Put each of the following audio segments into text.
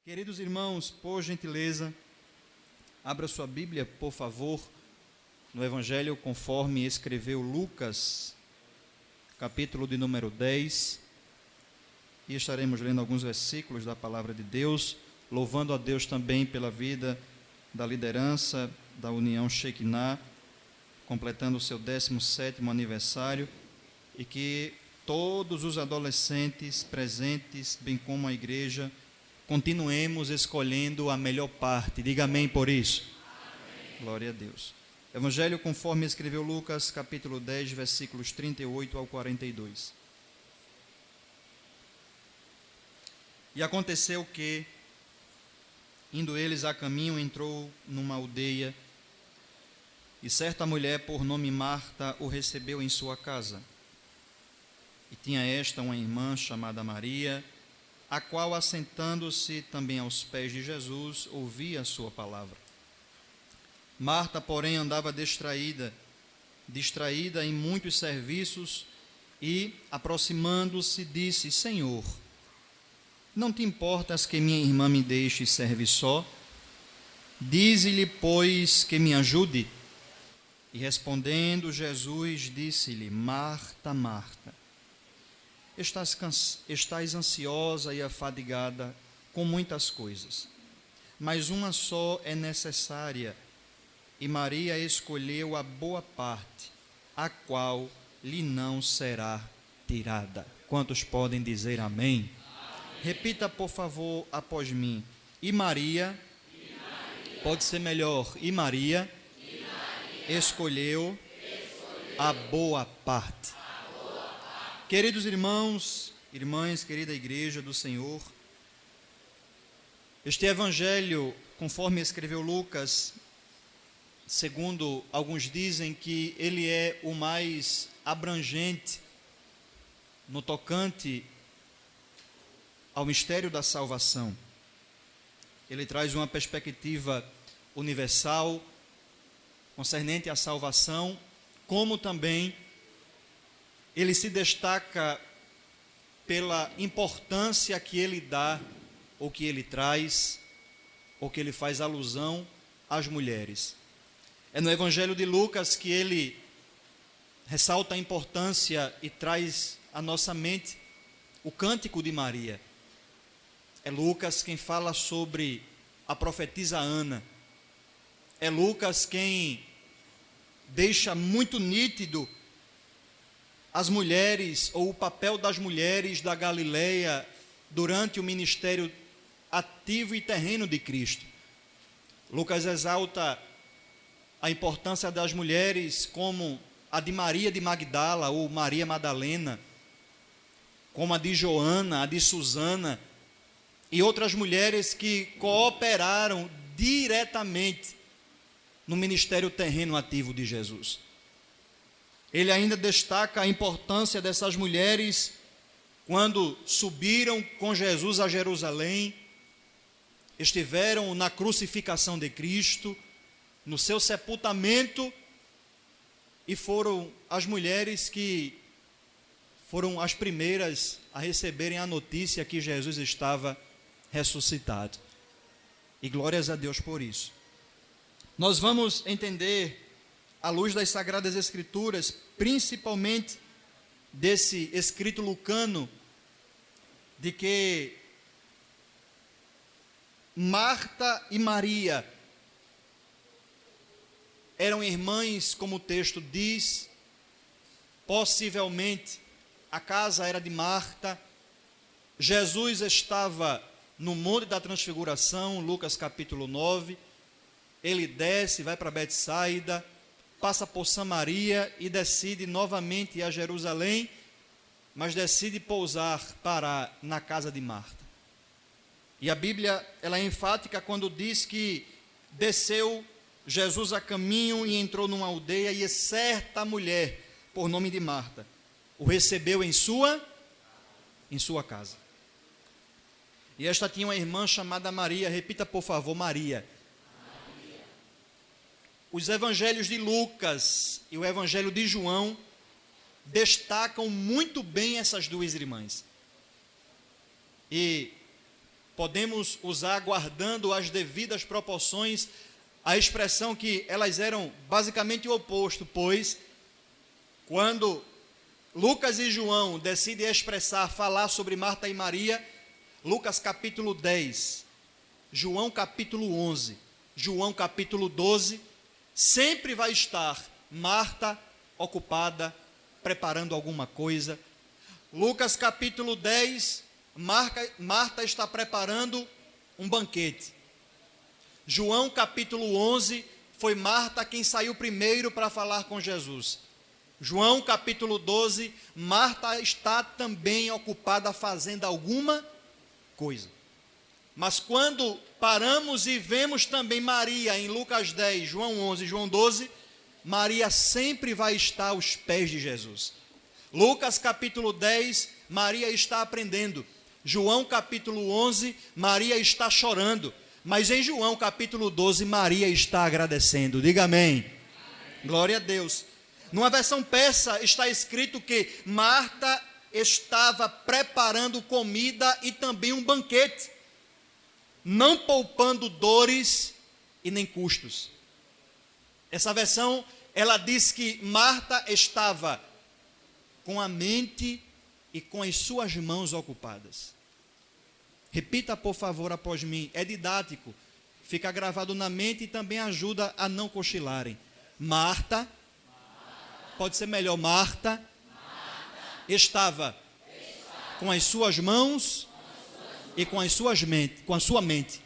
Queridos irmãos, por gentileza, abra sua Bíblia, por favor, no Evangelho conforme escreveu Lucas, capítulo de número 10, e estaremos lendo alguns versículos da palavra de Deus, louvando a Deus também pela vida da liderança da União Shekinah, completando o seu 17º aniversário, e que todos os adolescentes presentes, bem como a igreja, continuemos escolhendo a melhor parte. Diga amém por isso. Amém. Glória a Deus. Evangelho conforme escreveu Lucas, capítulo 10, versículos 38 ao 42. E aconteceu que, indo eles a caminho, entrou numa aldeia, e certa mulher, por nome Marta, o recebeu em sua casa. E tinha esta uma irmã chamada Maria, a qual, assentando-se também aos pés de Jesus, ouvia a sua palavra. Marta, porém, andava distraída em muitos serviços, e, aproximando-se, disse: Senhor, não te importas que minha irmã me deixe servir só? Dize-lhe, pois, que me ajude. E respondendo Jesus, disse-lhe: Marta, Marta, estás ansiosa e afadigada com muitas coisas, mas uma só é necessária, e Maria escolheu a boa parte, a qual lhe não será tirada. Quantos podem dizer amém? Amém. Repita, por favor, após mim. E Maria, pode ser melhor, e Maria escolheu a boa parte. Queridos irmãos, irmãs, querida igreja do Senhor, este evangelho, conforme escreveu Lucas, segundo alguns dizem que ele é o mais abrangente no tocante ao mistério da salvação. Ele traz uma perspectiva universal concernente à salvação, como também ele se destaca pela importância que ele dá, ou que ele traz, ou que ele faz alusão às mulheres. É no Evangelho de Lucas que ele ressalta a importância e traz à nossa mente o cântico de Maria. É Lucas quem fala sobre a profetisa Ana. É Lucas quem deixa muito nítido as mulheres, ou o papel das mulheres da Galileia durante o ministério ativo e terreno de Cristo. Lucas exalta a importância das mulheres como a de Maria de Magdala, ou Maria Madalena, como a de Joana, a de Susana, e outras mulheres que cooperaram diretamente no ministério terreno ativo de Jesus. Ele ainda destaca a importância dessas mulheres quando subiram com Jesus a Jerusalém, estiveram na crucificação de Cristo, no seu sepultamento, e foram as mulheres que foram as primeiras a receberem a notícia que Jesus estava ressuscitado. E glórias a Deus por isso. Nós vamos entender, à luz das Sagradas Escrituras, principalmente desse escrito lucano, de que Marta e Maria eram irmãs, como o texto diz. Possivelmente a casa era de Marta. Jesus estava no Monte da Transfiguração, Lucas capítulo 9. Ele desce, vai para Betsaida, passa por Samaria e decide novamente ir a Jerusalém, mas decide parar na casa de Marta. E a Bíblia, ela é enfática quando diz que desceu Jesus a caminho e entrou numa aldeia, e certa mulher, por nome de Marta, o recebeu em sua casa. E esta tinha uma irmã chamada Maria. Repita, por favor, Maria. Os evangelhos de Lucas e o evangelho de João destacam muito bem essas duas irmãs. E podemos usar, guardando as devidas proporções, a expressão que elas eram basicamente o oposto, pois quando Lucas e João decidem falar sobre Marta e Maria, Lucas capítulo 10, João capítulo 11, João capítulo 12, sempre vai estar Marta ocupada, preparando alguma coisa. Lucas capítulo 10, Marta está preparando um banquete. João capítulo 11, foi Marta quem saiu primeiro para falar com Jesus. João capítulo 12, Marta está também ocupada fazendo alguma coisa. Mas quando paramos e vemos também Maria em Lucas 10, João 11, João 12, Maria sempre vai estar aos pés de Jesus. Lucas capítulo 10, Maria está aprendendo. João capítulo 11, Maria está chorando. Mas em João capítulo 12, Maria está agradecendo. Diga amém. Amém. Glória a Deus. Numa versão persa está escrito que Marta estava preparando comida e também um banquete, não poupando dores e nem custos. Essa versão, ela diz que Marta estava com a mente e com as suas mãos ocupadas. Repita, por favor, após mim. É didático, fica gravado na mente e também ajuda a não cochilarem. Marta, pode ser melhor, Marta estava com as suas mãos e com a sua mente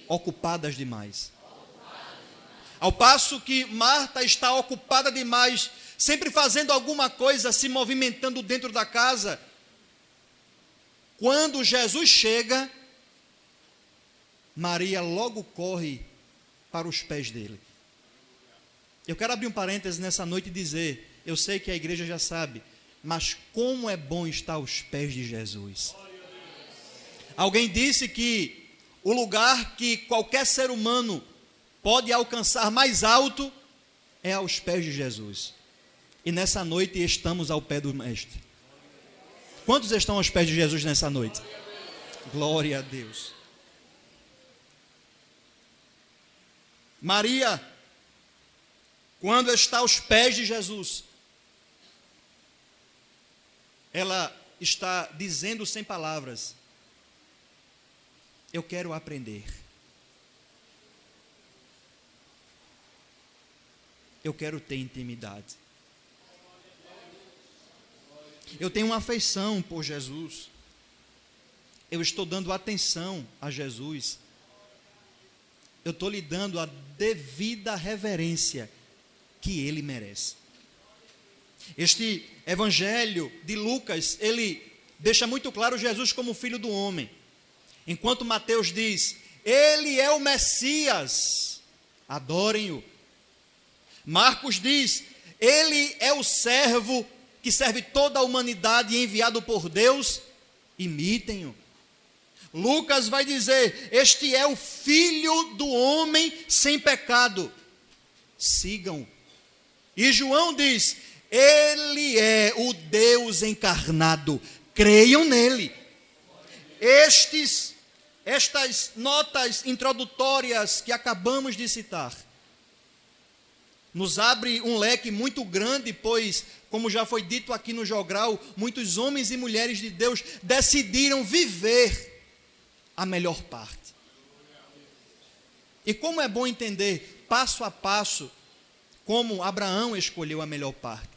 ocupadas demais. Ao passo que Marta está ocupada demais, sempre fazendo alguma coisa, se movimentando dentro da casa. Quando Jesus chega, Maria logo corre para os pés dele. Eu quero abrir um parêntese nessa noite e dizer, eu sei que a igreja já sabe, mas como é bom estar aos pés de Jesus. Alguém disse que o lugar que qualquer ser humano pode alcançar mais alto é aos pés de Jesus. E nessa noite estamos ao pé do Mestre. Quantos estão aos pés de Jesus nessa noite? Glória a Deus. Maria, quando está aos pés de Jesus, ela está dizendo sem palavras: eu quero aprender. Eu quero ter intimidade. Eu tenho uma afeição por Jesus. Eu estou dando atenção a Jesus. Eu estou lhe dando a devida reverência que ele merece. Este evangelho de Lucas, ele deixa muito claro Jesus como filho do homem. Enquanto Mateus diz, ele é o Messias, adorem-o. Marcos diz, ele é o servo que serve toda a humanidade enviado por Deus, imitem-o. Lucas vai dizer, este é o filho do homem sem pecado, sigam. E João diz, ele é o Deus encarnado, creiam nele. Estas notas introdutórias que acabamos de citar, nos abre um leque muito grande, pois, como já foi dito aqui no jogral, muitos homens e mulheres de Deus decidiram viver a melhor parte. E como é bom entender, passo a passo, como Abraão escolheu a melhor parte,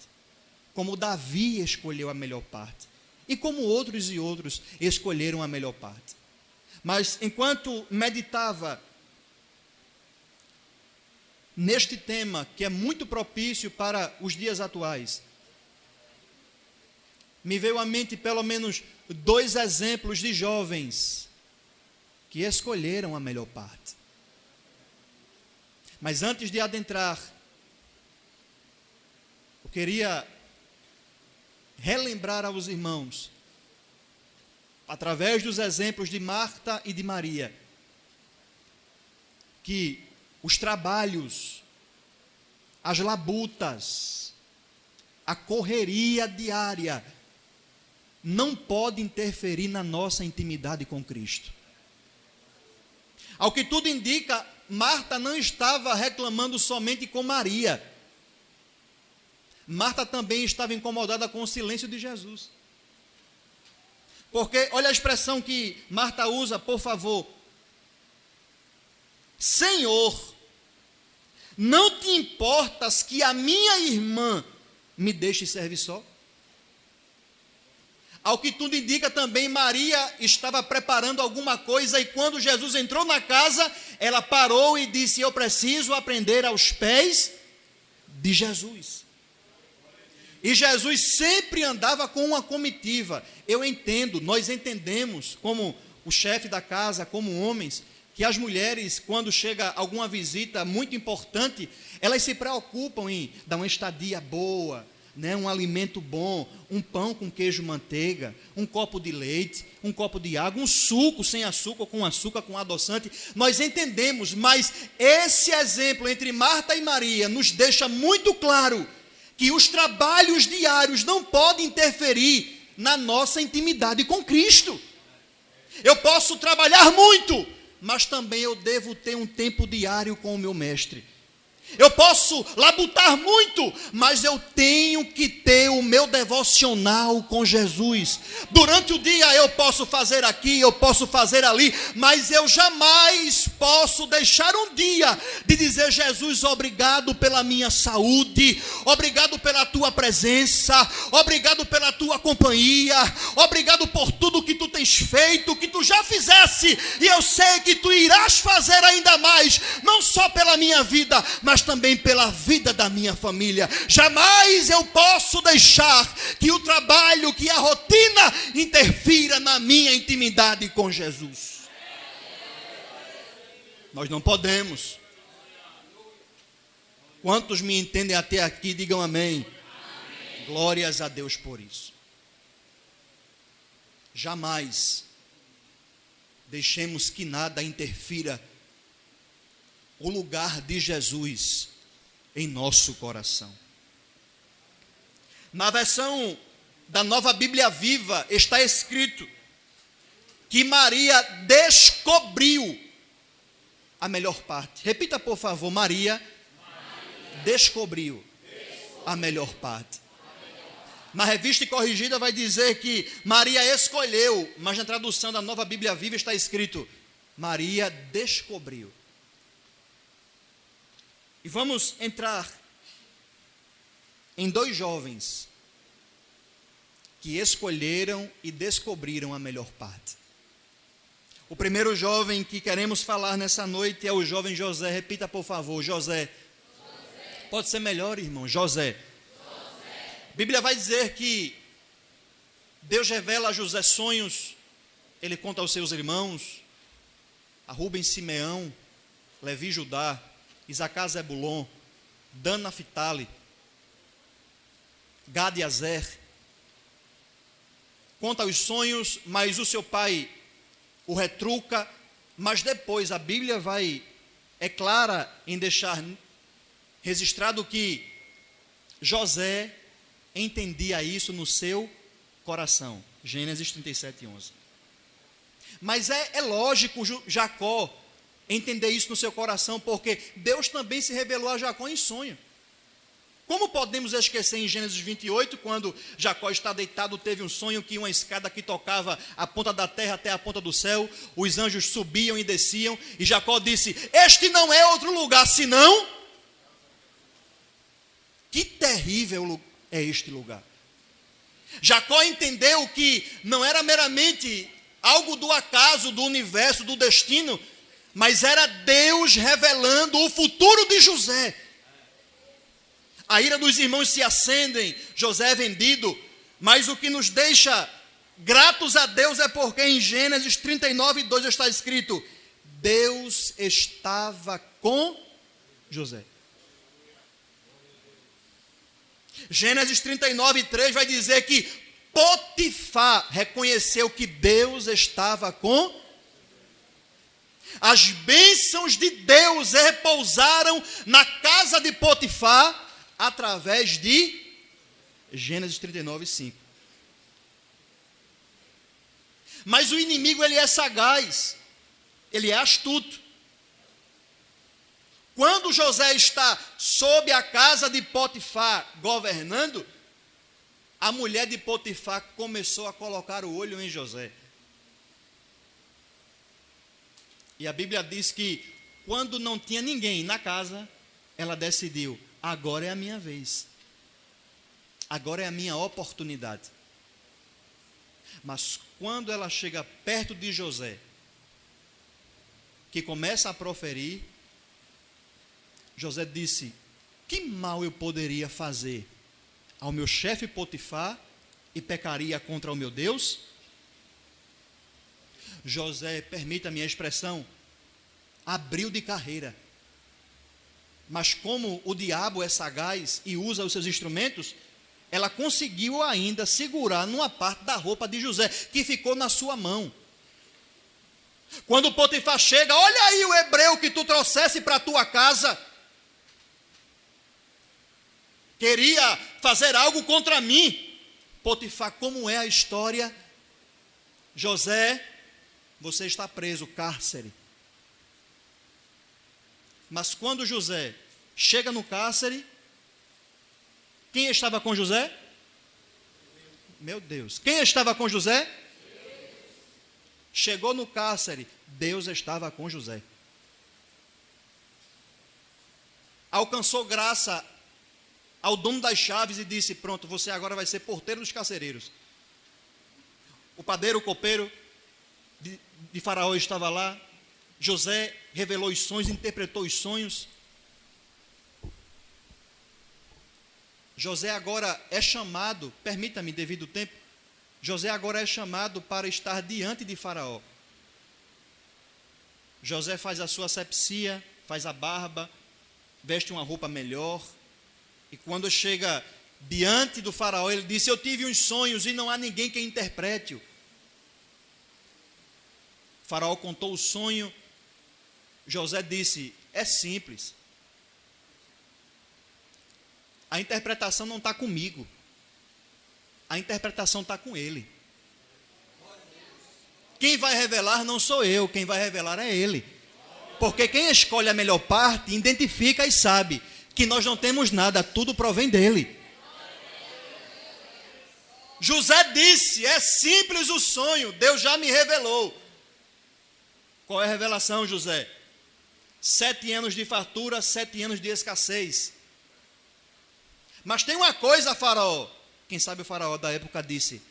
como Davi escolheu a melhor parte, e como outros e outros escolheram a melhor parte. Mas enquanto meditava neste tema, que é muito propício para os dias atuais, me veio à mente pelo menos 2 exemplos de jovens que escolheram a melhor parte. Mas antes de adentrar, eu queria relembrar aos irmãos, através dos exemplos de Marta e de Maria, que os trabalhos, as labutas, a correria diária não pode interferir na nossa intimidade com Cristo. Ao que tudo indica, Marta não estava reclamando somente com Maria. Marta também estava incomodada com o silêncio de Jesus. Porque, olha a expressão que Marta usa, por favor. Senhor, não te importas que a minha irmã me deixe servir só? Ao que tudo indica também, Maria estava preparando alguma coisa, e quando Jesus entrou na casa, ela parou e disse: eu preciso aprender aos pés de Jesus. E Jesus sempre andava com uma comitiva. Eu entendo, nós entendemos, como o chefe da casa, como homens, que as mulheres, quando chega alguma visita muito importante, elas se preocupam em dar uma estadia boa, né, um alimento bom, um pão com queijo e manteiga, um copo de leite, um copo de água, um suco sem açúcar, com adoçante. Nós entendemos, mas esse exemplo entre Marta e Maria nos deixa muito claro que os trabalhos diários não podem interferir na nossa intimidade com Cristo. Eu posso trabalhar muito, mas também eu devo ter um tempo diário com o meu mestre. Eu posso labutar muito, mas eu tenho que ter o meu devocional com Jesus. Durante o dia eu posso fazer aqui, eu posso fazer ali, mas eu jamais posso deixar um dia de dizer: Jesus, obrigado pela minha saúde, obrigado pela tua presença, obrigado pela tua companhia, obrigado por tudo que tu tens feito, que tu já fizesse, e eu sei que tu irás fazer ainda mais, não só pela minha vida, mas também pela vida da minha família. Jamais eu posso deixar que o trabalho, que a rotina interfira na minha intimidade com Jesus. Nós não podemos. Quantos me entendem até aqui, digam amém. Amém. Glórias a Deus por isso. Jamais deixemos que nada interfira o lugar de Jesus em nosso coração. Na versão da Nova Bíblia Viva está escrito que Maria descobriu a melhor parte. Repita, por favor: Maria descobriu a melhor parte. Na Revista e Corrigida vai dizer que Maria escolheu, mas na tradução da Nova Bíblia Viva está escrito: Maria descobriu. E vamos entrar em dois jovens que escolheram e descobriram a melhor parte. O primeiro jovem que queremos falar nessa noite é o jovem José. Repita, por favor: José. Pode ser melhor, irmão. José. A Bíblia vai dizer que Deus revela a José sonhos. Ele conta aos seus irmãos, a Rubens, Simeão, Levi, Judá, Isacar, Zebulon, Dan, Naphtali, Gad e Azer. Conta os sonhos, mas o seu pai o retruca. Mas depois a Bíblia é clara em deixar registrado que José entendia isso no seu coração. Gênesis 37:11. Mas é lógico Jacó entender isso no seu coração, porque Deus também se revelou a Jacó em sonho. Como podemos esquecer em Gênesis 28, quando Jacó está deitado, teve um sonho que uma escada que tocava a ponta da terra até a ponta do céu, os anjos subiam e desciam, e Jacó disse: este não é outro lugar senão... Que terrível é este lugar. Jacó entendeu que não era meramente algo do acaso, do universo, do destino, mas era Deus revelando o futuro de José. A ira dos irmãos se acendem, José é vendido, mas o que nos deixa gratos a Deus é porque em Gênesis 39:2 está escrito: Deus estava com José. Gênesis 39:3 vai dizer que Potifar reconheceu que Deus estava com. As bênçãos de Deus repousaram na casa de Potifar através de Gênesis 39:5. Mas o inimigo, ele é sagaz, ele é astuto. Quando José está sob a casa de Potifar governando, a mulher de Potifar começou a colocar o olho em José. E a Bíblia diz que quando não tinha ninguém na casa, ela decidiu: agora é a minha vez, agora é a minha oportunidade. Mas quando ela chega perto de José, que começa a proferir, José disse: que mal eu poderia fazer ao meu chefe Potifar e pecaria contra o meu Deus? José, permita-me a expressão, abriu de carreira. Mas como o diabo é sagaz e usa os seus instrumentos, ela conseguiu ainda segurar numa parte da roupa de José, que ficou na sua mão. Quando Potifar chega: olha aí o hebreu que tu trouxesse para a tua casa. Queria fazer algo contra mim. Potifar, como é a história? José, você está preso, cárcere. Mas quando José chega no cárcere, quem estava com José? Meu Deus. Quem estava com José? Chegou no cárcere, Deus estava com José. Alcançou graça ao dono das chaves e disse: pronto, você agora vai ser porteiro dos carcereiros. O padeiro, o copeiro de Faraó estava lá. José revelou os sonhos, interpretou os sonhos. José agora é chamado, permita-me, devido ao tempo, José agora é chamado para estar diante de Faraó. José faz a sua asepsia, faz a barba, veste uma roupa melhor, e quando chega diante do Faraó, ele disse: eu tive uns sonhos e não há ninguém que interprete-o. O Faraó contou o sonho. José disse: é simples. A interpretação não está comigo. A interpretação está com ele. Quem vai revelar não sou eu, quem vai revelar é ele. Porque quem escolhe a melhor parte, identifica e sabe que nós não temos nada, tudo provém dele. José disse: é simples o sonho, Deus já me revelou. Qual é a revelação, José? 7 anos de fartura, 7 anos de escassez. Mas tem uma coisa, Faraó. Quem sabe o Faraó da época disse: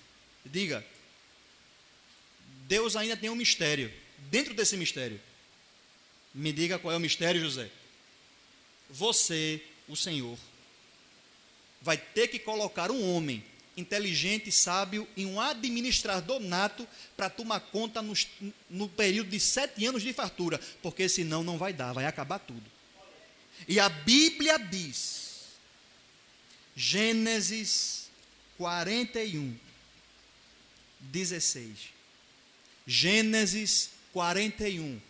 diga, Deus ainda tem um mistério. Dentro desse mistério, me diga qual é o mistério, José. Você, o Senhor, vai ter que colocar um homem inteligente, sábio e um administrador nato para tomar conta no período de 7 anos de fartura, porque senão não vai dar, vai acabar tudo. E a Bíblia diz, Gênesis 41, 16, Gênesis 41,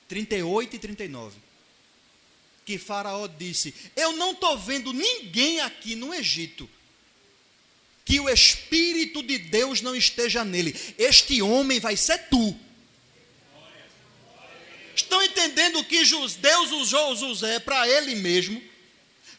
38 e 39, que Faraó disse: eu não estou vendo ninguém aqui no Egito que o Espírito de Deus não esteja nele. Este homem vai ser tu. Estão entendendo que Deus usou José para ele mesmo?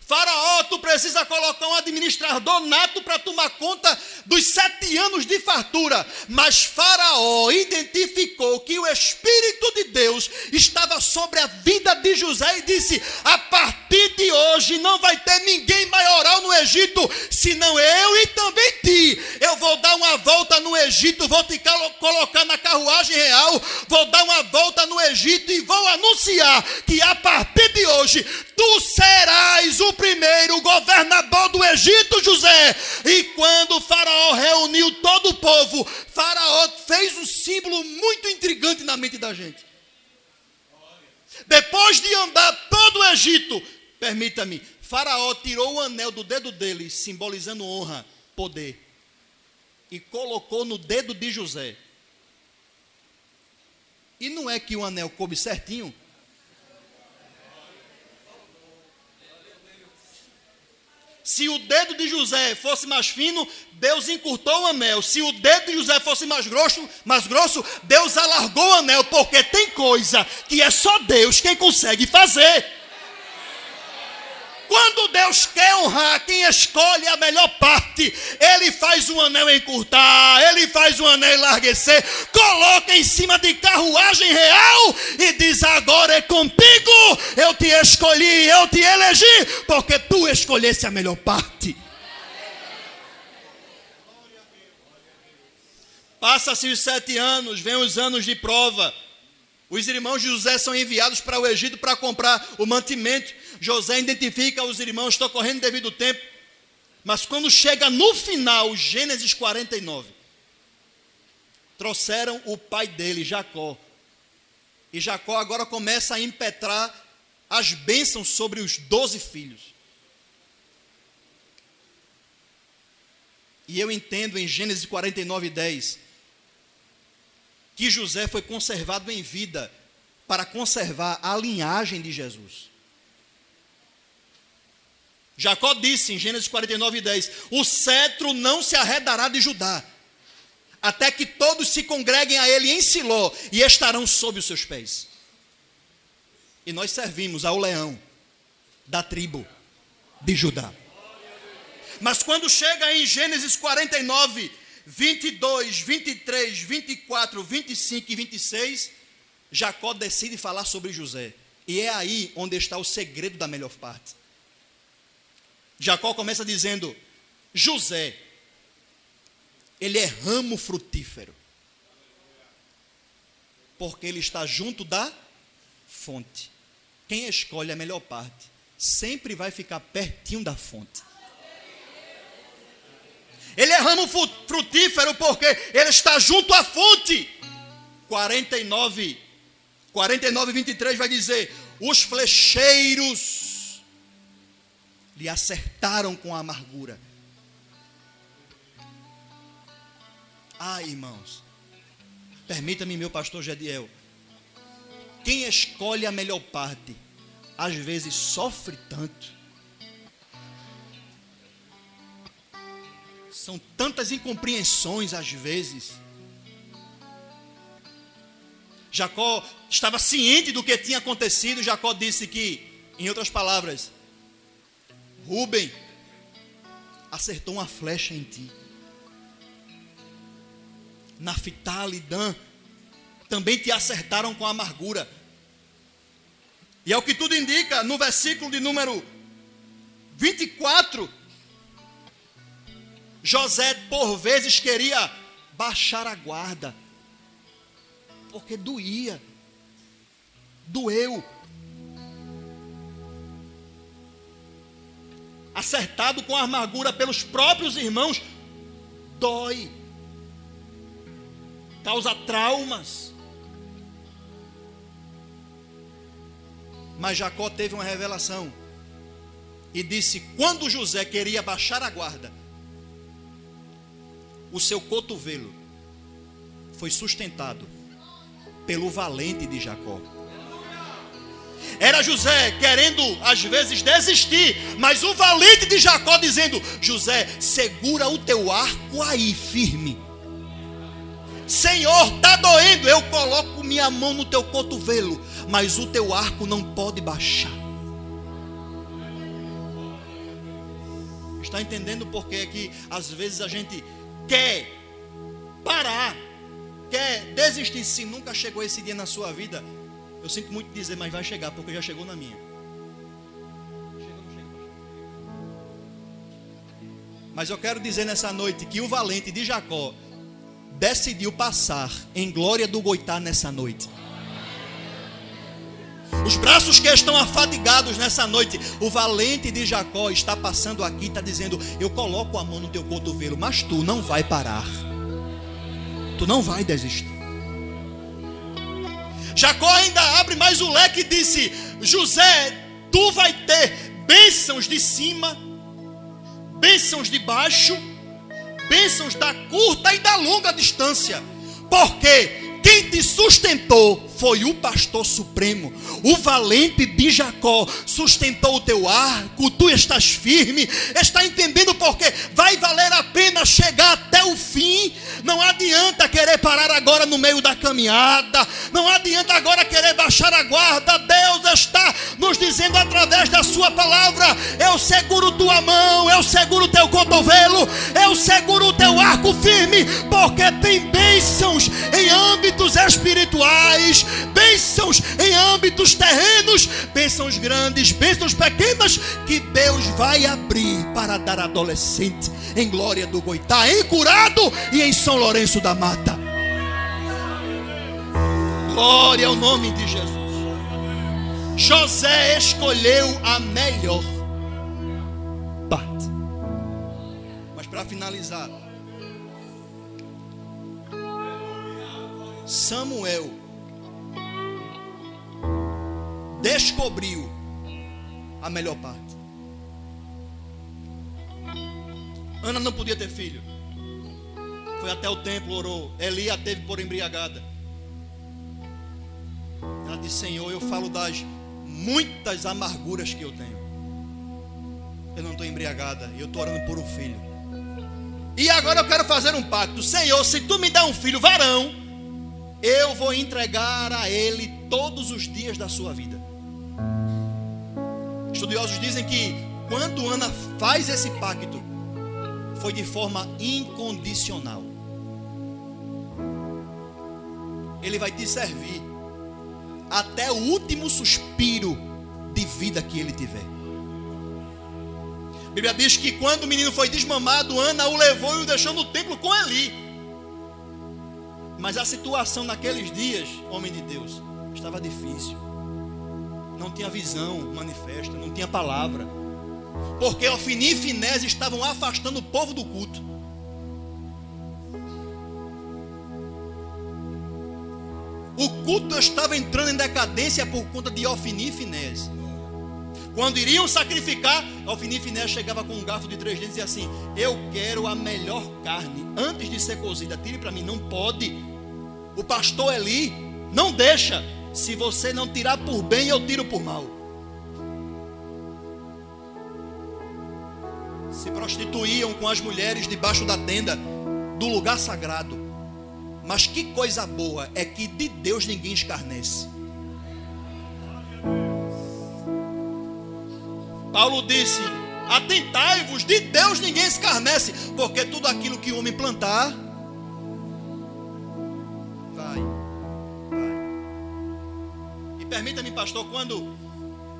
Faraó, tu precisa colocar um administrador nato para tomar conta dos 7 anos de fartura. Mas Faraó identificou que o Espírito de Deus estava sobre a vida de José e disse: a partir de hoje não vai ter ninguém maioral no Egito, senão eu e também ti. Eu vou dar uma volta no Egito, vou te colocar na carruagem real, vou dar uma volta no Egito e vou anunciar que a partir de hoje tu serás o primeiro governador do Egito, José. E quando Faraó reuniu todo o povo, Faraó fez um símbolo muito intrigante na mente da gente. Depois de andar todo o Egito, permita-me, Faraó tirou o anel do dedo dele, simbolizando honra, poder, e colocou no dedo de José. E não é que o anel coube certinho? Se o dedo de José fosse mais fino, Deus encurtou o anel. Se o dedo de José fosse mais grosso, Deus alargou o anel, porque tem coisa que é só Deus quem consegue fazer. Quando Deus quer honrar quem escolhe a melhor parte, Ele faz o anel encurtar, Ele faz o anel enlarguecer, coloca em cima de carruagem real e diz: agora é contigo, eu te escolhi, eu te elegi, porque tu escolheste a melhor parte. Passa-se os 7 anos, vem os anos de prova. Os irmãos de José são enviados para o Egito para comprar o mantimento. José identifica os irmãos, estou correndo devido ao tempo. Mas quando chega no final, Gênesis 49, trouxeram o pai dele, Jacó. E Jacó agora começa a impetrar as bênçãos sobre os 12 filhos. E eu entendo em Gênesis 49:10 que José foi conservado em vida para conservar a linhagem de Jesus. Jacó disse em Gênesis 49:10: o cetro não se arredará de Judá, até que todos se congreguem a ele em Siló e estarão sob os seus pés. E nós servimos ao leão da tribo de Judá. Mas quando chega em Gênesis 49, 22, 23, 24, 25 e 26, Jacó decide falar sobre José. E é aí onde está o segredo da melhor parte. Jacó começa dizendo: José, ele é ramo frutífero, porque ele está junto da fonte. Quem escolhe a melhor parte sempre vai ficar pertinho da fonte. Ele é ramo frutífero porque ele está junto à fonte. 49, 23 vai dizer: os flecheiros lhe acertaram com a amargura. Irmãos, permita-me, meu pastor Gediel, quem escolhe a melhor parte, às vezes sofre tanto. São tantas incompreensões às vezes. Jacó estava ciente do que tinha acontecido. Jacó disse que, em outras palavras, Rúben acertou uma flecha em ti. Naftali e Dan também te acertaram com amargura. E é o que tudo indica no versículo de número 24. José, por vezes, queria baixar a guarda, porque doeu. Acertado com amargura pelos próprios irmãos, dói, causa traumas. Mas Jacó teve uma revelação e disse: quando José queria baixar a guarda, o seu cotovelo foi sustentado pelo valente de Jacó. Era José querendo às vezes desistir, mas o valente de Jacó dizendo: José, segura o teu arco aí firme. Senhor, está doendo, eu coloco minha mão no teu cotovelo, mas o teu arco não pode baixar. Está entendendo por que que às vezes a gente quer parar, quer desistir? Se nunca chegou esse dia na sua vida, eu sinto muito dizer, mas vai chegar, porque já chegou na minha. Mas eu quero dizer nessa noite que o valente de Jacó decidiu passar em glória do Goitá nessa noite. Os braços que estão afadigados nessa noite, o valente de Jacó está passando aqui, está dizendo: eu coloco a mão no teu cotovelo, mas tu não vai parar, tu não vai desistir. Jacó ainda abre mais o leque e disse: José, tu vai ter bênçãos de cima, bênçãos de baixo, bênçãos da curta e da longa distância, porque quem te sustentou foi o pastor supremo, o valente de Jacó, sustentou o teu arco, tu estás firme. Está entendendo por quê? Vai valer a pena chegar até o fim. Não adianta querer parar agora no meio da caminhada, não adianta agora querer baixar a guarda. Deus está nos dizendo através da sua palavra: eu seguro tua mão, eu seguro teu cotovelo, eu seguro o teu arco firme, porque tem bênçãos em âmbitos espirituais, bênçãos em âmbitos terrenos, bênçãos grandes, bênçãos pequenas, que Deus vai abrir para dar adolescente em Glória do Goitá, em Curado e em São Lourenço da Mata. Glória ao nome de Jesus. José escolheu a melhor parte. Mas para finalizar, Samuel descobriu a melhor parte. Ana não podia ter filho. Foi até o templo, orou. Eli a teve por embriagada. Ela disse: Senhor, eu falo das muitas amarguras que eu tenho. Eu não estou embriagada, eu estou orando por um filho. E agora eu quero fazer um pacto. Senhor, se tu me der um filho varão, eu vou entregar a ele todos os dias da sua vida. Estudiosos dizem que quando Ana faz esse pacto, foi de forma incondicional. Ele vai te servir até o último suspiro de vida que ele tiver. A Bíblia diz que quando o menino foi desmamado, Ana o levou e o deixou no templo com Eli. Mas a situação naqueles dias, homem de Deus, estava difícil. Não tinha visão manifesta, não tinha palavra. Porque Ofni e Finés estavam afastando o povo do culto. O culto estava entrando em decadência por conta de Ofni e Finés. Quando iriam sacrificar, Ofni e Finés chegava com um garfo de 3 dentes e dizia assim: eu quero a melhor carne antes de ser cozida, tire para mim. Não pode. O pastor Eli não deixa. Se você não tirar por bem, eu tiro por mal. Se prostituíam com as mulheres debaixo da tenda do lugar sagrado. Mas que coisa boa é que de Deus ninguém escarnece. Paulo disse: atentai-vos, de Deus ninguém escarnece, porque tudo aquilo que o homem plantar vai. E permita-me, pastor, quando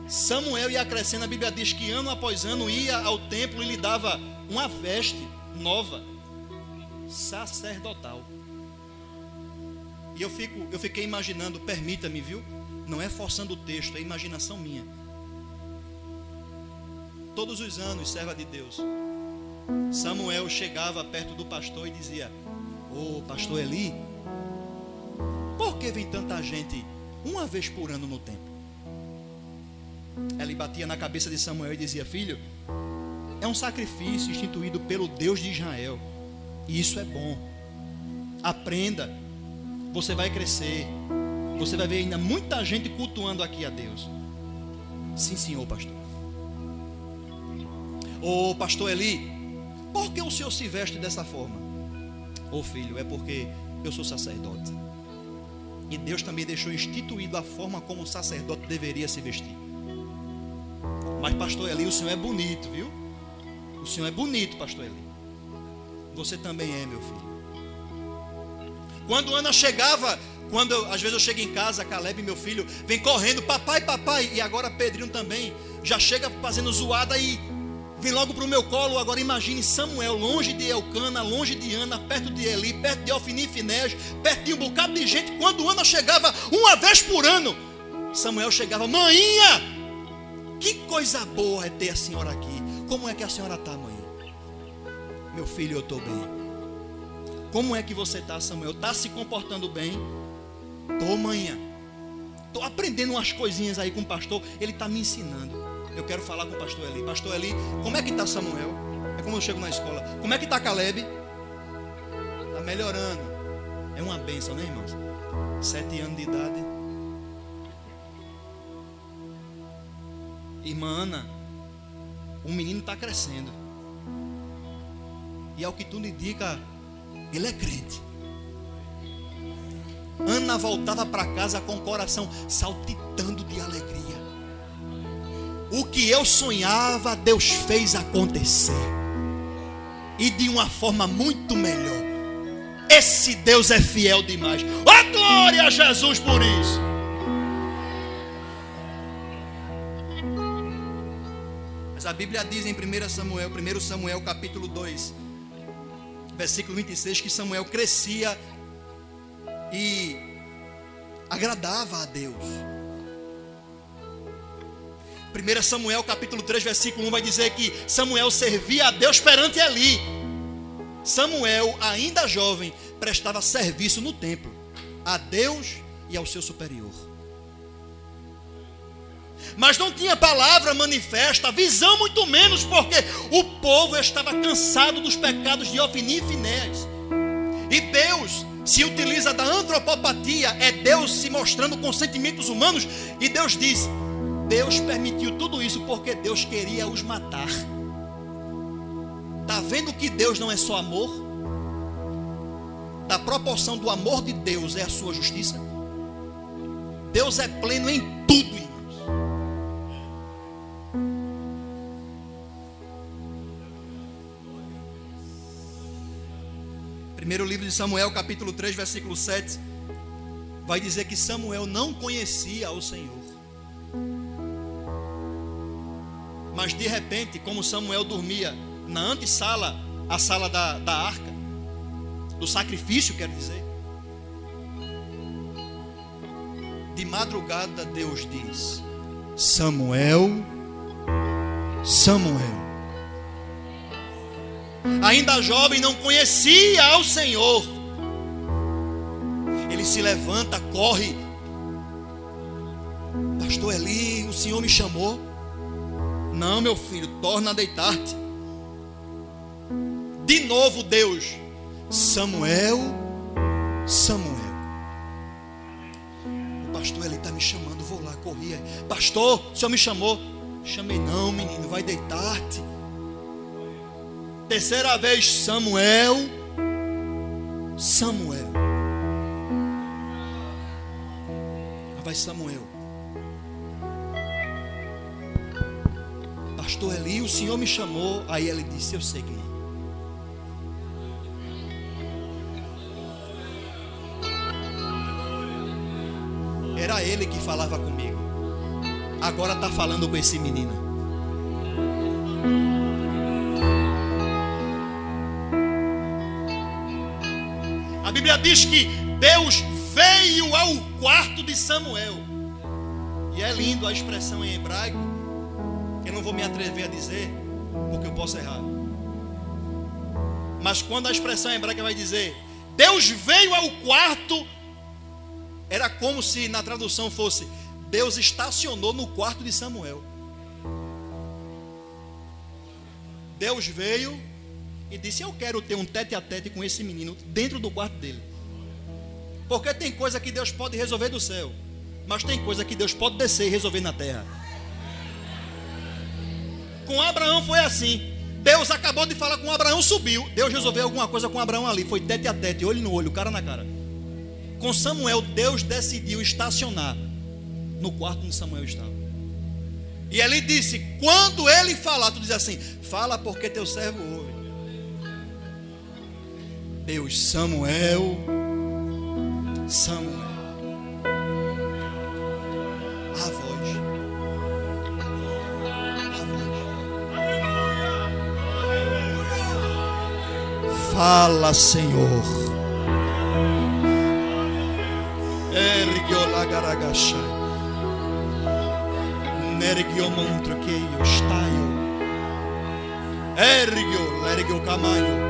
Samuel ia crescendo, a Bíblia diz que ano após ano ia ao templo e lhe dava uma veste nova, sacerdotal. E eu fiquei imaginando, permita-me, viu? Não é forçando o texto, é imaginação minha. Todos os anos, serva de Deus, Samuel chegava perto do pastor e dizia: ô pastor Eli, por que vem tanta gente uma vez por ano no templo? Ele batia na cabeça de Samuel e dizia: filho, é um sacrifício instituído pelo Deus de Israel, e isso é bom. Aprenda, você vai crescer, você vai ver ainda muita gente cultuando aqui a Deus. Sim, senhor pastor. Ô pastor Eli, por que o senhor se veste dessa forma? Ô filho, é porque eu sou sacerdote, e Deus também deixou instituído a forma como o sacerdote deveria se vestir. Mas pastor Eli, o senhor é bonito, viu? O senhor é bonito, pastor Eli. Você também é, meu filho. Quando Ana chegava, às vezes eu chego em casa, Caleb, meu filho, vem correndo: papai, papai. E agora Pedrinho também já chega fazendo zoada e vem logo para o meu colo. Agora imagine Samuel longe de Elcana, longe de Ana, perto de Eli, perto de Ofni e Finés, perto de um bocado de gente. Quando Ana chegava uma vez por ano, Samuel chegava: maninha, que coisa boa é ter a senhora aqui. Como é que a senhora está, mãe? Meu filho, eu estou bem. Como é que você está, Samuel? Está se comportando bem? Estou, manhã. Estou aprendendo umas coisinhas aí com o pastor. Ele está me ensinando. Eu quero falar com o pastor Eli. Pastor Eli, como é que está Samuel? É como eu chego na escola. Como é que está Caleb? Está melhorando. É uma bênção, né, irmãos? 7 anos de idade. irmã Ana, o menino está crescendo. E ao que tudo indica, ele é crente. Ana voltava para casa com o coração saltitando de alegria. O que eu sonhava, Deus fez acontecer. E de uma forma muito melhor. Esse Deus é fiel demais. Oh, glória a Jesus por isso. Mas a Bíblia diz em 1 Samuel capítulo 2, versículo 26, que Samuel crescia e agradava a Deus. 1 Samuel capítulo 3, versículo 1 vai dizer que Samuel servia a Deus perante Eli. Samuel, ainda jovem, prestava serviço no templo a Deus e ao seu superior. Mas não tinha palavra manifesta, visão muito menos, porque o povo estava cansado dos pecados de Ofni e Finéas. E Deus se utiliza da antropopatia, é Deus se mostrando com sentimentos humanos. E Deus diz, Deus permitiu tudo isso porque Deus queria os matar. Está vendo que Deus não é só amor? Da proporção do amor de Deus é a sua justiça. Deus é pleno em tudo, irmãos. Primeiro livro de Samuel, capítulo 3, versículo 7, vai dizer que Samuel não conhecia o Senhor. Mas de repente, como Samuel dormia na antessala, a sala da arca, do sacrifício, quer dizer, de madrugada Deus diz, Samuel, Samuel. Ainda jovem, não conhecia ao Senhor. Ele se levanta, corre. Pastor Eli, o Senhor me chamou. Não, meu filho, torna a deitar-te. De novo Deus, Samuel, Samuel. O pastor Eli está me chamando, vou lá, corri. Pastor, o Senhor me chamou. Chamei, não, menino, vai deitar-te. Terceira vez, Samuel, Samuel. Vai Samuel. Pastor Eli, o Senhor me chamou. Aí ele disse, eu sei quem é. Era ele que falava comigo. Agora está falando com esse menino. A Bíblia diz que Deus veio ao quarto de Samuel. E é lindo a expressão em hebraico, que eu não vou me atrever a dizer, porque eu posso errar. Mas quando a expressão em hebraica vai dizer, Deus veio ao quarto, era como se na tradução fosse, Deus estacionou no quarto de Samuel. Deus veio e disse, eu quero ter um tete a tete com esse menino dentro do quarto dele. Porque tem coisa que Deus pode resolver do céu, mas tem coisa que Deus pode descer e resolver na terra. Com Abraão foi assim. Deus acabou de falar com Abraão, subiu. Deus resolveu alguma coisa com Abraão ali. Foi tete a tete, olho no olho, cara na cara. Com Samuel, Deus decidiu estacionar no quarto onde Samuel estava. E ele disse, quando ele falar, tu diz assim, fala porque teu servo ouve. Deus, Samuel, Samuel. A voz. A voz. Fala, Senhor. Ergueu lagaragachai. Nergueu montroqueio, estaio. Ergueu camanho.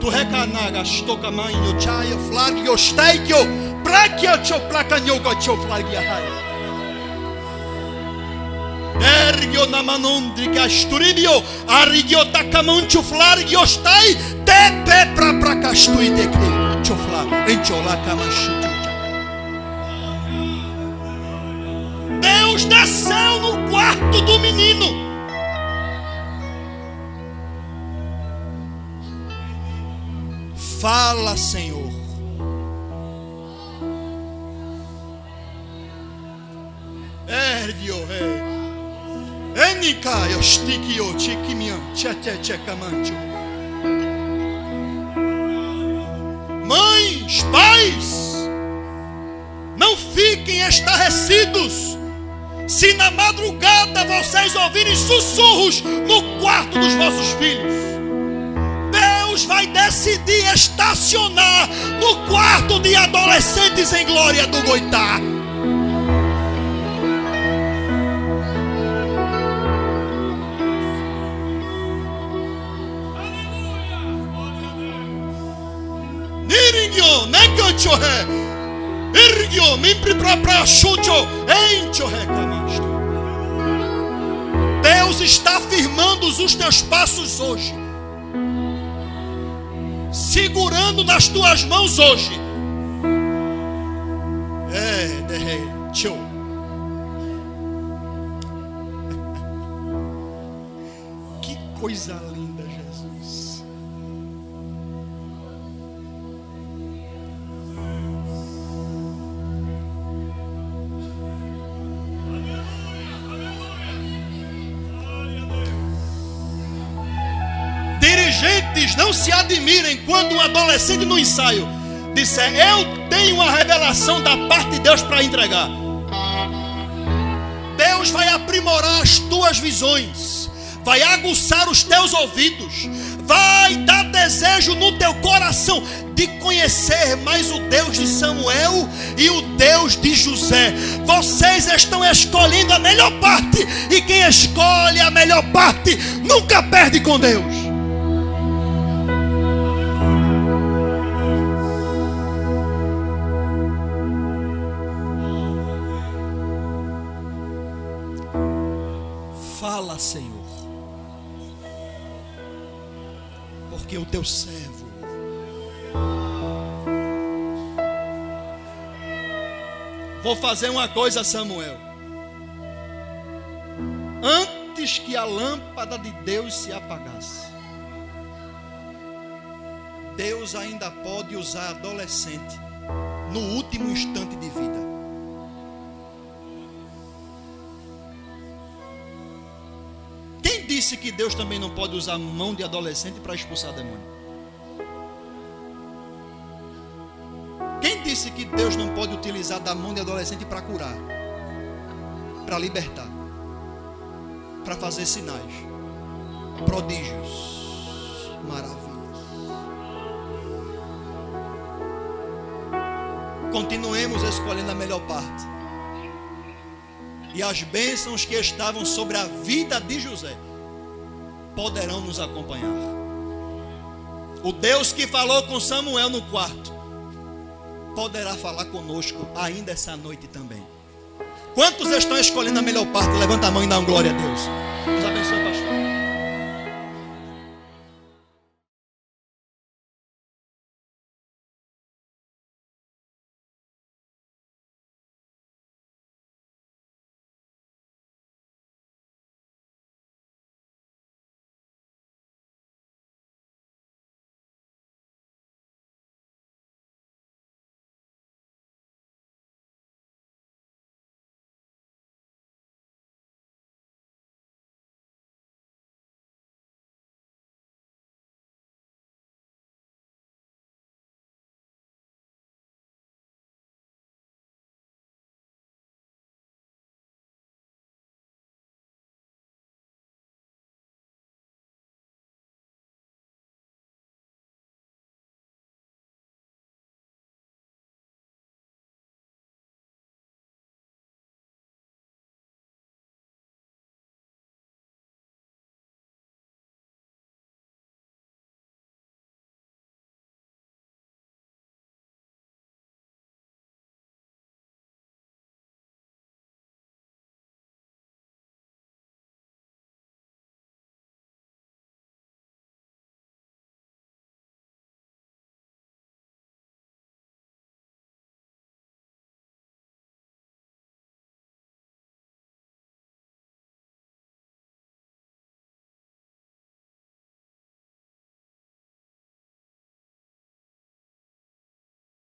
Tu recanagas toca manho chaio flagio staikio prakio cho placanyo gocho flagia hai. Ergio na manondri casturibio arigio takamancho flagio stai te pe pra castui de que cho fla encho la camachu. Deus desceu no quarto do menino. Fala, Senhor. Erdio, Enika, eu stikio, chikimian, tchekamancho. Mães, pais, não fiquem estarrecidos se na madrugada vocês ouvirem sussurros no quarto dos vossos filhos. Deus vai decidir estacionar no quarto de adolescentes em glória do Goitá. Deus está firmando os teus passos hoje, segurando nas tuas mãos hoje. Que coisa linda, Jesus. Dirigentes, não se admirem quando um adolescente no ensaio disser: eu tenho uma revelação da parte de Deus para entregar. Deus vai aprimorar as tuas visões, vai aguçar os teus ouvidos, vai dar desejo no teu coração de conhecer mais o Deus de Samuel e o Deus de José. Vocês estão escolhendo a melhor parte, e quem escolhe a melhor parte nunca perde com Deus. Fala, Senhor, porque o teu servo vou fazer uma coisa, Samuel. Antes que a lâmpada de Deus se apagasse, Deus ainda pode usar adolescente no último instante de vida. Quem disse que Deus também não pode usar mão de adolescente para expulsar demônio? Quem disse que Deus não pode utilizar da mão de adolescente para curar, para libertar, para fazer sinais, prodígios, maravilhas? Continuemos escolhendo a melhor parte. E as bênçãos que estavam sobre a vida de José poderão nos acompanhar. O Deus que falou com Samuel no quarto poderá falar conosco ainda essa noite também. Quantos estão escolhendo a melhor parte? Levanta a mão e dá uma glória a Deus. Deus abençoe, pastor.